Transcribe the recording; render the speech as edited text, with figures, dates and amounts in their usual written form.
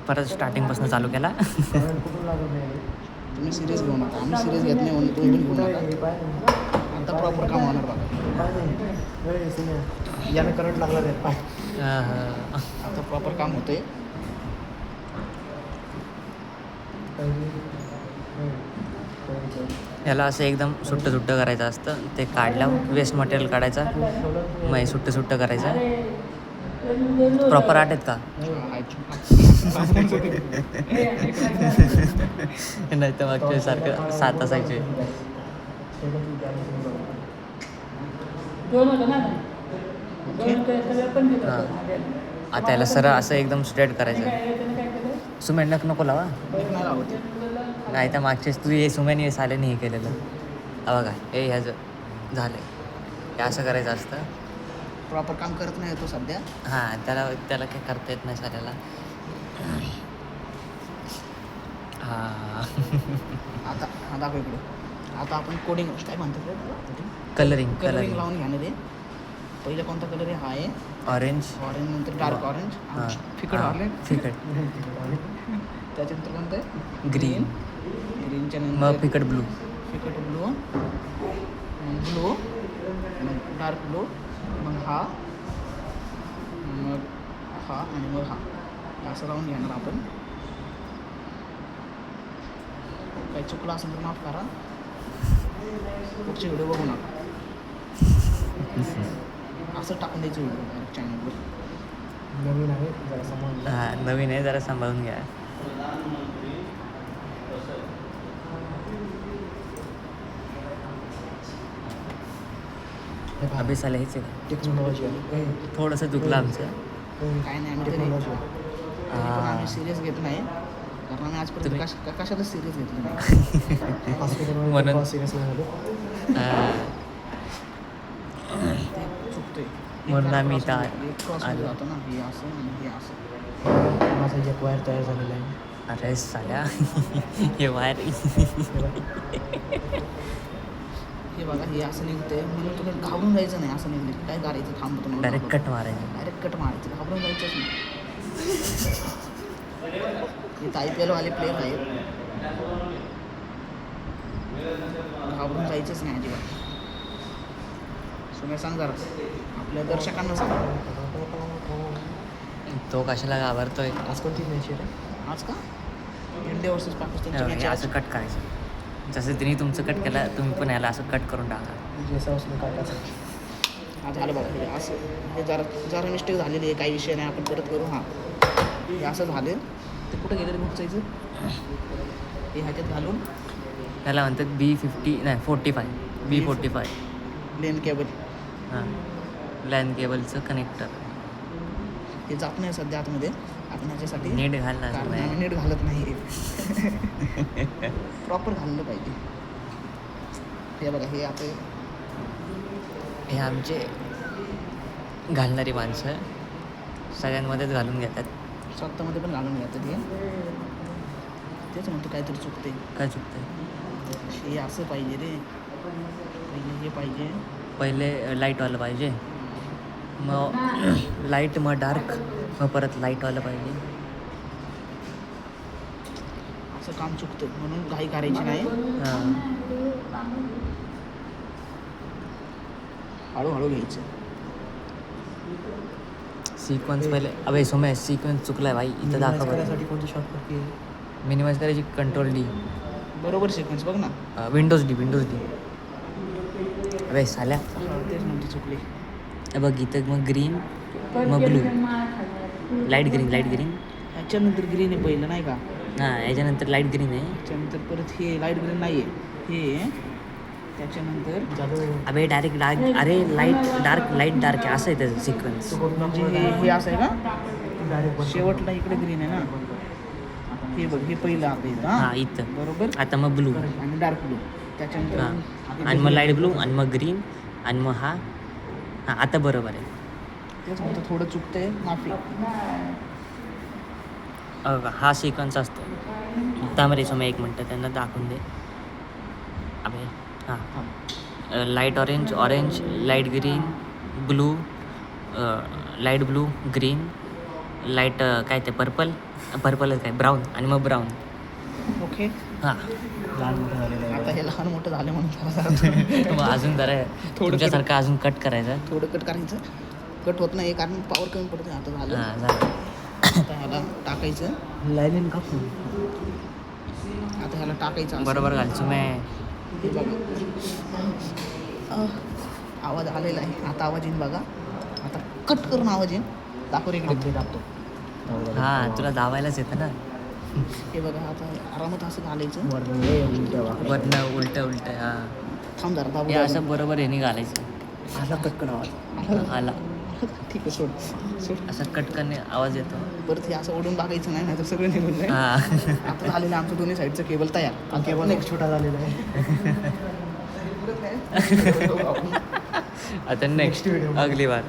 परत स्टार्टिंगपासून चालू केला. तुम्ही सिरियस घेऊ नका, आम्ही सिरियस घेत नाही म्हणून तुम्ही पण घेऊ नका. आता प्रॉपर काम होणार बघा. याने करंट लागला रे पाय. आता प्रॉपर काम होतंय. याला असं एकदम सुट्टं सुट्टं करायचं असतं. ते काढलं वेस्ट मटेरियल काढायचं, मग सुट्टं सुट्टं करायचं. प्रॉपर आठ आहेत का? नाही तर मागच्या सारखं 7 असायचे. हां, आता याला सरळ असं एकदम स्ट्रेट करायचं. सुमेंट नको लावा. नाही लावत. नाही तर मागचेच तू हे सुमेने साल्याने हे केलेलं. हा बघा, हे ह्याचं झालं. हे असं करायचं असतं. प्रॉपर काम करत नाही तो सध्या. हां, त्याला काही करता येत नाही साल्याला. हां. आता हा दाखव इकडे. आता आपण कोडिंग काय म्हणतात कलरिंग कलरिंग लावून घ्या ना ते. पहिलं कोणता कलर आहे? हा आहे ऑरेंज. ऑरेंज, नंतर डार्क ऑरेंज, हां, फिकट ऑरेंज, फिकट. त्याच्यानंतर कोणतं आहे? ग्रीन. ग्रीनच्या मग नंतर फिकट ब्लू. फिकट ब्लू, ब्लू, डार्क ब्लू, मग हा, मग हा आणि मग हा. असं लावून घेणार आपण. काही चुकलं असेल तर माफ करा. पुढचे व्हिडिओ बघू नका. असं टाकून द्यायचं व्हिडिओ चॅनलवर. नवीन आहे जरा समजलं. हां, नवीन आहे, जरा सांभाळून घ्या. अभि साला हेच आहे. टेक्नॉलॉजी आहे. थोडंसं चुकलं आमचं. काय नाही, आम्ही टेक्नॉलॉजी आहे. पण आम्ही सिरियस घेत नाही, कारण आम्ही आजपर्यंत कशातच सिरियस घेतलं नाही. म्हणून सिरियस नाही झालो. ते चुकतोय. म्हणून आम्ही इथं क्रॉसमध्ये जातो ना, हे असं आणि हे असं. माझा एक वायर तयार झालेला आहे. अरे साल्या हे वायर. हे बघा, हे असं निघतंय म्हणून तुम्ही घाबरून जायचं नाही. असं निघलं की काय करायचं? थांबतो तुम्हाला. डायरेक्ट कट मारायचं. डायरेक्ट कट मारायचं, घाबरून जायचंच नाही. इथं IPL वाले प्लेयर आहेत, घाबरून जायचंच नाही अजिबात. तुम्ही सांग जरा आपल्या दर्शकांना सांग. तो कशाला घाबरतोय? आज कोणती मॅच आहे रे? आज का इंडिया वर्सेस पाकिस्तानची मॅच हे आहे. असं कट करायचं. जसं तिने तुमचं कट केलं, तुम्ही पण याला असं कट करून टाका. जैसा उसने काटा था. आज झालं बघा, हे असं हे जरा मिस्टेक झालेली आहे. काही विषय नाही, आपण परत करू. हां, हे असं झालं. ते कुठं गेलं गुपचायचं? हे ह्याच्यात घालून त्याला म्हणतात B50 नाही 45 B45. लेन केबल. हां, लॅन केबलचं कनेक्टर. हे जात नाही सध्या आतमध्ये. आपण ह्याच्यासाठी नीट घालणार कारण नाही. आम्ही नीट घालत नाही. प्रॉपर घाललं पाहिजे. हे बघा, हे आता हे आमचे घालणारी माणसं सगळ्यांमध्येच घालून घेतात. स्वतःमध्ये पण घालून घेतात. हे तेच म्हणतो काहीतरी चुकते. काय चुकतंय? हे असं पाहिजे रे. पहिले हे पाहिजे. पहिले लाईटवालं पाहिजे, मग लाईट, मग डार्क, मग परत लाईटवालं पाहिजे. असं काम चुकतं म्हणून घाई करायची नाही. हां, हळूहळू घ्यायचं. सिक्वेन्स पहिले. अबे सोम्या, सिक्वेन्स चुकलाय भाई. इथं दाखव. करायसाठी कोणती शॉर्टकट की आहे? मिनिमाइज करायची Ctrl D. बरोबर सिक्वेन्स बघ ना. Windows D. अबे साल्या, तेच म्हणते चुकले. हे बघ इथं मग ग्रीन, मग ब्लू, लाईट ग्रीन. ह्याच्यानंतर ग्रीन आहे पहिलं, नाही का? हां, याच्यानंतर लाईट ग्रीन आहे. त्याच्यानंतर परत हे लाईट ग्रीन नाही आहे. हे त्याच्यानंतर जादू. अबे डायरेक्ट डार्क. अरे लाईट डार्क आहे, असं आहे त्याचं सिक्वेन्स. म्हणजे हे असं आहे का? डायरेक्ट शेवटला इकडे ग्रीन आहे ना. हे बघ, हे पहिलं आता इथं. हां, इथं. बरोबर. आता मग ब्लू. आणि डार्क ब्लू. त्याच्यानंतर हां, आणि मग लाईट ब्लू, आणि मग ग्रीन, आणि मग हां, आता बरोबर आहे. तेच म्हणतो थोडं चुकतंय, माफी. हा सिक्वेन्स असतो. त्यामध्ये समोर 1 मिनटं त्यांना दाखवून दे. अबे हां, light orange, light green, blue, light blue, green, light काय ते पर्पलच काय ब्राऊन आणि मग ब्राऊन. ओके. हां. लहान मोठं झालेलं आहे. आता हे लहान मोठं झालं म्हणून जरा मग अजून जरा तुमच्यासारखं अजून कट करायचं. थोडं कट करायचं. कट होत नाही कारण पॉवर कमी पडते. आता झालं. हां झालं. आता ह्याला टाकायचं. लाईन कापू. आता ह्याला टाकायचं असं. बरोबर घालचो मी. हे बघा. आवाज आलेला आहे. आता आवाज येईन बघा. आता कट करून आवाज येईन. दाखव रे इकडे. दाबतो. हां तुला धावायलाच येतं ना. हे बघा आता आरामात असं घालायचं. वरनं उलट हां. थांब जरा दाबू हे असं बरोबर हे घालायचं. आला कटकन आवाज. आला ठीक आहे सोड. असं कटकन आवाज येतो. परत हे असं ओढून टाकायचं नाही तर सगळं निघून जाईल. हां. आता झालेलं आमचं दोन्ही साईडचं केबल तयार. केवळ एक छोटा झालेला आहे. आता नेक्स्ट व्हिडिओ अगली बार.